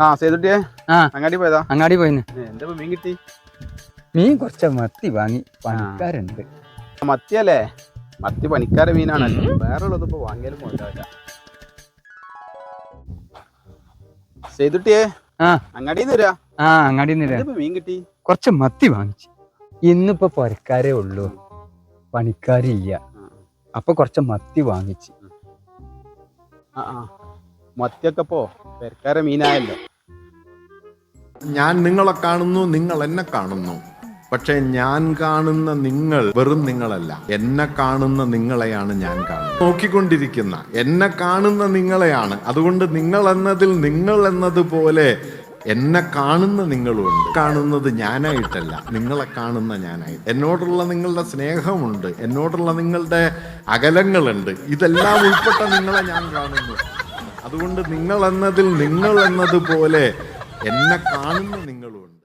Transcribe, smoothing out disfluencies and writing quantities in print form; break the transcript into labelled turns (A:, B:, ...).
A: ആ സേതുട്ടിയെ അങ്ങാടി പോയതാ?
B: അങ്ങാടി പോയിന്ന്.
A: എന്താ മീൻ കിട്ടി?
B: മീൻ കുറച്ച് മത്തി വാങ്ങി, പണിക്കാരുണ്ട്.
A: മത്തിയല്ലേ? മത്തി പണിക്കാരെ മീനാണല്ലോ, വേറെ ഉള്ളത് ഇപ്പൊ വാങ്ങിയാലും പോകാവില്ല. സേതുട്ടിയെ അങ്ങാടിന്ന് വരാ?
B: അങ്ങാടിന്ന്
A: മീൻ കിട്ടി?
B: കുറച്ച് മത്തി വാങ്ങിച്ചു. ഇന്നിപ്പോ പൊരക്കാരേ ഉള്ളൂ, പണിക്കാരില്ല. അപ്പൊ കുറച്ച് മത്തി വാങ്ങിച്ചു.
A: മത്തിയൊക്കെ പോ പെരക്കാരെ മീനായല്ലോ.
C: ഞാൻ നിങ്ങളെ കാണുന്നു, നിങ്ങൾ എന്നെ കാണുന്നു. പക്ഷെ ഞാൻ കാണുന്ന നിങ്ങൾ വെറും നിങ്ങളല്ല, എന്നെ കാണുന്ന നിങ്ങളെയാണ് ഞാൻ കാണുന്നത്. നോക്കിക്കൊണ്ടിരിക്കുന്ന എന്നെ കാണുന്ന നിങ്ങളെയാണ്. അതുകൊണ്ട് നിങ്ങൾ എന്നതിൽ നിങ്ങൾ എന്നതുപോലെ എന്നെ കാണുന്ന നിങ്ങളുമുണ്ട്. കാണുന്നത് ഞാനായിട്ടല്ല, നിങ്ങളെ കാണുന്ന ഞാനായിട്ട്. എന്നോടുള്ള നിങ്ങളുടെ സ്നേഹമുണ്ട്, എന്നോടുള്ള നിങ്ങളുടെ അകലങ്ങളുണ്ട്. ഇതെല്ലാം ഉൾപ്പെട്ട നിങ്ങളെ ഞാൻ കാണുന്നു. അതുകൊണ്ട് നിങ്ങൾ എന്നതിൽ നിങ്ങൾ എന്നതുപോലെ എന്നെ കാണുന്ന നിങ്ങളുമുണ്ട്.